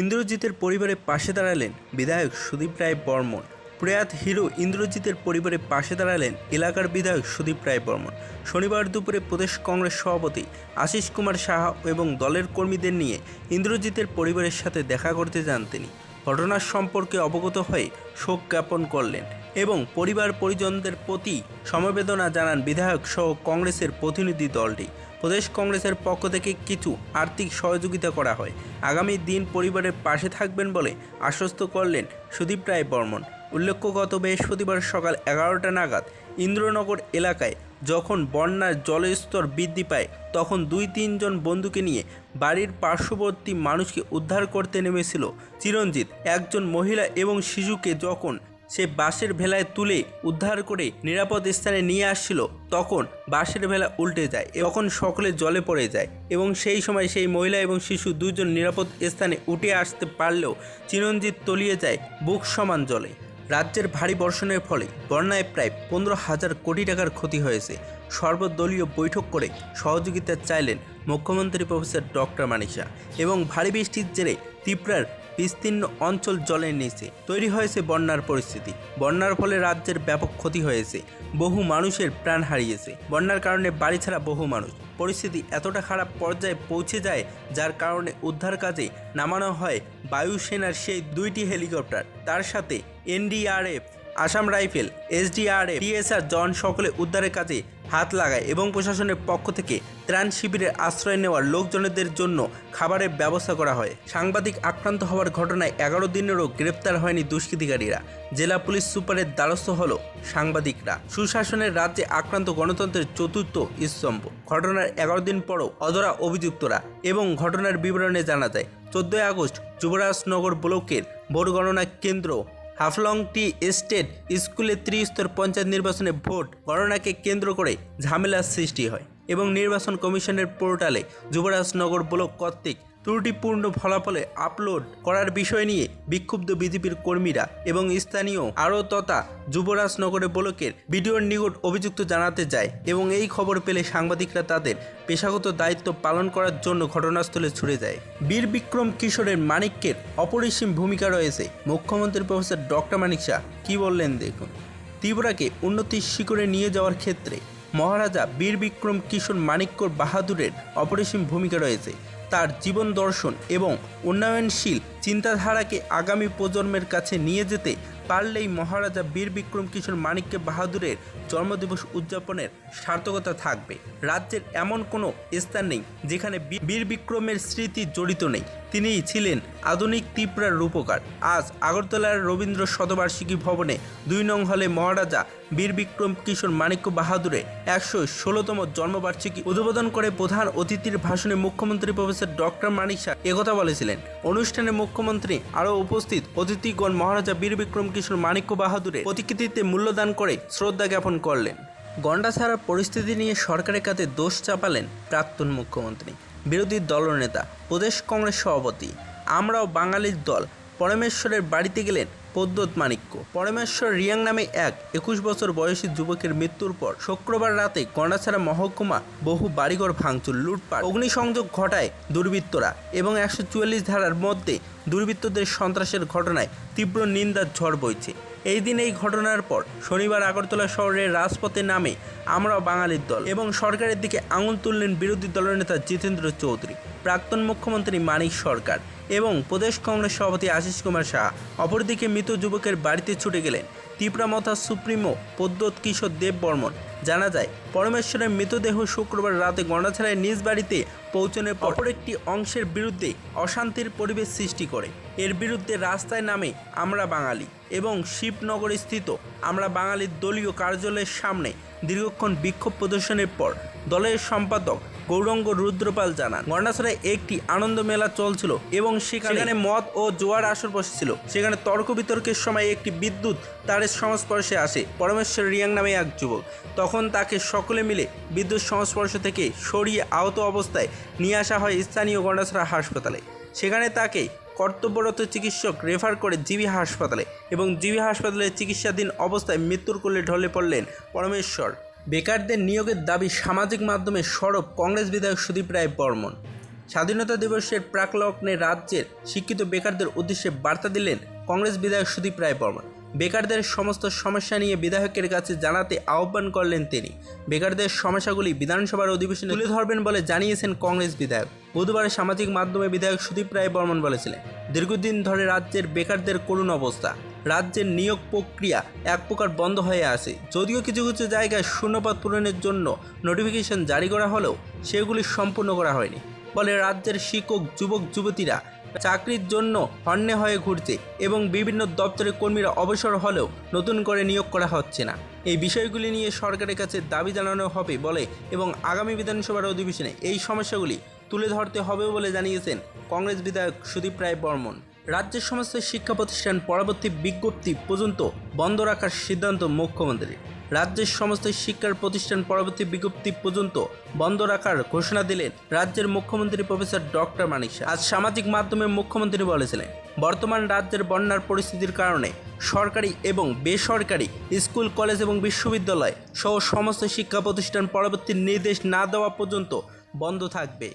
ইন্দ্রজিতের পরিবারের পাশে দাঁড়ালেন বিধায়ক সুদীপ রায় বর্মন। প্রয়াত হিরো ইন্দ্রজিতের পরিবারের পাশে দাঁড়ালেন এলাকার বিধায়ক সুদীপ রায় বর্মন। শনিবার দুপুরে প্রদেশ কংগ্রেস সভাপতি আশিস কুমার সাহা এবং দলের কর্মীদের নিয়ে ইন্দ্রজিতের পরিবারের সাথে দেখা করতে যান তিনি। ঘটনার সম্পর্কে অবগত হয়ে শোক জ্ঞাপন করলেন এবং পরিবার পরিজনদের প্রতি সমবেদনা জানান বিধায়ক সহ কংগ্রেসের প্রতিনিধি দলটি। প্রদেশ কংগ্রেসের পক্ষ থেকে কিছু আর্থিক সহযোগিতা করা হয়। আগামী দিন পরিবারের পাশে থাকবেন বলে আশ্বস্ত করলেন সুদীপ রায় বর্মন। উল্লেখ্য, গত বৃহস্পতিবার সকাল 11টা নাগাদ ইন্দ্রনগর এলাকায় যখন বন্যার জলস্তর বৃদ্ধি পায় তখন 2-3 জন বন্ধুকে নিয়ে বাড়ির পার্শ্ববর্তী মানুষকে উদ্ধার করতে নেমেছিল চিরঞ্জিত। একজন মহিলা এবং শিশুকে যখন সে বাঁশের ভেলায় তুলে উদ্ধার করে নিরাপদ স্থানে নিয়ে আসছিল তখন বাঁশের ভেলা উল্টে যায়, তখন সকলে জলে পড়ে যায় এবং সেই সময় সেই মহিলা এবং শিশু দুজন নিরাপদ স্থানে উঠে আসতে পারলেও চিরঞ্জিত তলিয়ে যায় বুক সমান জলে। রাজ্যের ভারী বর্ষণের ফলে বন্যায় প্রায় 15,000 কোটি টাকার ক্ষতি হয়েছে। সর্বদলীয় বৈঠক করে সহযোগিতা চাইলেন মুখ্যমন্ত্রী প্রফেসর ডক্টর মানিক সাহা এবং ভারী বৃষ্টির জেরে ত্রিপুরার বিস্তীর্ণ অঞ্চল জলের নিচে তৈরি হয়েছে বন্যার পরিস্থিতি। বন্যার ফলে রাজ্যের ব্যাপক ক্ষতি হয়েছে, বহু মানুষের প্রাণ হারিয়েছে। বন্যার কারণে বাড়ি ছাড়া বহু মানুষ। পরিস্থিতি এতটা খারাপ পর্যায়ে পৌঁছে যায় যার কারণে উদ্ধার কাজে নামানো হয় বায়ুসেনার সেই 2টি হেলিকপ্টার, তার সাথে NDRF, Assam rifle, SDRF, TSR জন সকলে উদ্ধারের কাজে হাত লাগায় এবং প্রশাসনের পক্ষ থেকে ত্রাণ শিবিরের আশ্রয় নেওয়ার লোকজনদের জন্য খাবারের ব্যবস্থা করা হয়। সাংবাদিক আক্রান্ত হওয়ার ঘটনায় 11 দিনেরও গ্রেপ্তার হয়নি দুষ্কৃতিকারীরা। জেলা পুলিশ সুপারের দ্বারস্থ হল সাংবাদিকরা। সুশাসনের রাজ্যে আক্রান্ত গণতন্ত্রের চতুর্থ স্তম্ভ। ঘটনার 11 দিন পরও অধরা অভিযুক্তরা এবং ঘটনার বিবরণে জানা যায় 14 আগস্ট যুবরাজনগর ব্লকের ভোট গণনা কেন্দ্র হাফলংটি এস্টেট স্কুলে ত্রিস্তর পঞ্চায়েত নির্বাচনে ভোট গণনাকে কেন্দ্র করে ঝামেলার সৃষ্টি হয় এবং নির্বাচন কমিশনের পোর্টালে যুবরাজনগর ব্লক কর্তৃক ত্রুটিপূর্ণ ফলাফলে আপলোড করার বিষয় নিয়ে বিক্ষুব্ধ বিজেপির কর্মীরা এবং স্থানীয় আরও তথা যুবরাজনগরের ব্লকের বিডিওর নিকট অভিযুক্ত জানাতে যায় এবং এই খবর পেলে সাংবাদিকরা তাদের পেশাগত দায়িত্ব পালন করার জন্য ঘটনাস্থলে ছুটে যায়। বীর বিক্রম কিশোরের মানিক্যের অপরিসীম ভূমিকা রয়েছে। মুখ্যমন্ত্রী প্রফেসর ডক্টর মানিক সাহা কী বললেন দেখুন। ত্রিপুরাকে উন্নতির শিখরে নিয়ে যাওয়ার ক্ষেত্রে মহারাজা বীর বিক্রম কিশোর মানিক্য বাহাদুরের অপরিসীম ভূমিকা রয়েছে। তার জীবন দর্শন এবং উন্নয়নশীল চিন্তাধারাকে আগামী প্রজন্মের কাছে নিয়ে যেতে পারলেই মহারাজা বীর বিক্রম কিশোর মানিক্য বাহাদুরের জন্মদিবস উদযাপনের সার্থকতা থাকবে। রাজ্যের এমন কোনো স্থান নেই যেখানে বীর বিক্রমের স্মৃতি জড়িত নেই। তিনিই ছিলেন আধুনিক ত্রিপুরার রূপকার। আজ আগরতলার রবীন্দ্র শতবার্ষিকী ভবনে 2 নং হলে মহারাজা বীর বিক্রম কিশোর মানিক্য বাহাদুরের 116তম জন্মবার্ষিকী উদ্বোধন করে প্রধান অতিথির ভাষণে মুখ্যমন্ত্রী প্রফেসর ডক্টর মানিক সাহা একথা বলেছিলেন। অনুষ্ঠানে মুখ্যমন্ত্রী আরও উপস্থিত অতিথিগণ মহারাজা বীর বিক্রম কিশোর মানিক্য বাহাদুরের প্রতিকৃতিতে মূল্যদান করে শ্রদ্ধা জ্ঞাপন করলেন। গন্ডা ছাড়ার পরিস্থিতি নিয়ে সরকারের কাছে দোষ চাপালেন প্রাক্তন মুখ্যমন্ত্রী। বিরোধী দলনেতা প্রদেশ কংগ্রেস সভাপতি আমরাও বাঙালির দল পরমেশ্বরের বাড়িতে গেলেন পদ্মত মানিক্য। পরমেশ্বর রিয়াং নামে এক 21 বছর বয়সী যুবকের মৃত্যুর পর শুক্রবার রাতে গন্ডাছড়া মহকুমা বহু বাড়িঘর ভাঙচুর, লুটপাট, অগ্নিসংযোগ ঘটায় দুর্বৃত্তরা এবং 144 ধারার মধ্যে দুর্বৃত্তদের সন্ত্রাসের ঘটনায় তীব্র নিন্দার ঝড় বইছে। এই দিন এই ঘটনার পর শনিবার আগরতলা শহরের রাজপথে নামে আমরাও বাঙালির দল এবং সরকারের দিকে আঙুল তুললেন বিরোধী দলনেতা জিতেন্দ্র চৌধুরী, প্রাক্তন মুখ্যমন্ত্রী মানিক সরকার এবং প্রদেশ কংগ্রেস সভাপতি আশিস কুমার সাহা। অপরদিকে মৃত যুবকের বাড়িতে ছুটে গেলেন ত্রিপুরা মথা সুপ্রিমো পদ্মত কিশোর দেব বর্মন। জানা যায় পরমেশ্বরের মৃতদেহ শুক্রবার রাতে গন্ডাছড়ায় নিজ বাড়িতে পৌঁছানোর পর অপর একটি অংশের বিরুদ্ধে অশান্তির পরিবেশ সৃষ্টি করে। এর বিরুদ্ধে রাস্তায় নামে আমরা বাঙালি এবং শিবনগর স্থিত আমরা বাঙালির দলীয় কার্যালয়ের সামনে দীর্ঘক্ষণ বিক্ষোভ প্রদর্শনের পর দলের সম্পাদক গৌরঙ্গ রুদ্রপাল জানান, গন্ডাছড়ায় একটি আনন্দ মেলা চলছিল এবং সেখানে মদ ও জোয়ার আসর বসেছিল। সেখানে তর্ক বিতর্কের সময় একটি বিদ্যুৎ তারের সংস্পর্শে আসে পরমেশ্বর রিয়াং নামে এক যুবক। তখন তাকে সকলে মিলে বিদ্যুৎ সংস্পর্শ থেকে সরিয়ে আহত অবস্থায় নিয়ে আসা হয় স্থানীয় গন্ডাছড়া হাসপাতালে। সেখানে তাকে কর্তব্যরত চিকিৎসক রেফার করে জিবি হাসপাতালে এবং জিবি হাসপাতালে চিকিৎসাধীন অবস্থায় মৃত্যুর কোলে ঢলে পড়লেন পরমেশ্বর। বেকারদের নিয়োগের দাবি সামাজিক মাধ্যমে সরব কংগ্রেস বিধায়ক সুদীপ রায় বর্মন। স্বাধীনতা দিবসের প্রাকলগ্নে রাজ্যের শিক্ষিত বেকারদের উদ্দেশ্যে বার্তা দিলেন কংগ্রেস বিধায়ক সুদীপ রায় বর্মন। বেকারদের সমস্ত সমস্যা নিয়ে বিধায়কের কাছে জানাতে আহ্বান করলেন তিনি। বেকারদের সমস্যাগুলি বিধানসভার অধিবেশনে তুলে ধরবেন বলে জানিয়েছেন কংগ্রেস বিধায়ক। বুধবার সামাজিক মাধ্যমে বিধায়ক সুদীপ রায় বর্মন বলেছিলেন, দীর্ঘদিন ধরে রাজ্যের বেকারদের করুণ অবস্থা। রাজ্যের নিয়োগ প্রক্রিয়া এক প্রকার বন্ধ হয়ে আছে। যদিও কিছু কিছু জায়গায় শূন্যপদ পূরণের জন্য নোটিফিকেশন জারি করা হলেও সেগুলি সম্পূর্ণ করা হয়নি। ফলে রাজ্যের শিক্ষক যুবক যুবতীরা চাকরির জন্য হন্যে হয়ে ঘুরছে এবং বিভিন্ন দপ্তরের কর্মীরা অবসর হলেও নতুন করে নিয়োগ করা হচ্ছে না। এই বিষয়গুলি নিয়ে সরকারের কাছে দাবি জানানো হবে বলে এবং আগামী বিধানসভার অধিবেশনে এই সমস্যাগুলি তুলে ধরতে হবে বলে জানিয়েছেন কংগ্রেস বিধায়ক সুদীপ রায় বর্মন। রাজ্যের সমস্ত শিক্ষা প্রতিষ্ঠান পরবর্তী বিজ্ঞপ্তি পর্যন্ত বন্ধ রাখার সিদ্ধান্ত মুখ্যমন্ত্রীর। রাজ্যের সমস্ত শিক্ষার প্রতিষ্ঠান পরবর্তী বিজ্ঞপ্তি পর্যন্ত বন্ধ রাখার ঘোষণা দিলেন রাজ্যের মুখ্যমন্ত্রী প্রফেসর ডক্টর মানিক সাহা। আজ সামাজিক মাধ্যমে মুখ্যমন্ত্রী বলেছিলেন, বর্তমান রাজ্যের বন্যার পরিস্থিতির কারণে সরকারি এবং বেসরকারি স্কুল, কলেজ এবং বিশ্ববিদ্যালয় সহ সমস্ত শিক্ষা প্রতিষ্ঠান পরবর্তী নির্দেশ না দেওয়া পর্যন্ত বন্ধ থাকবে।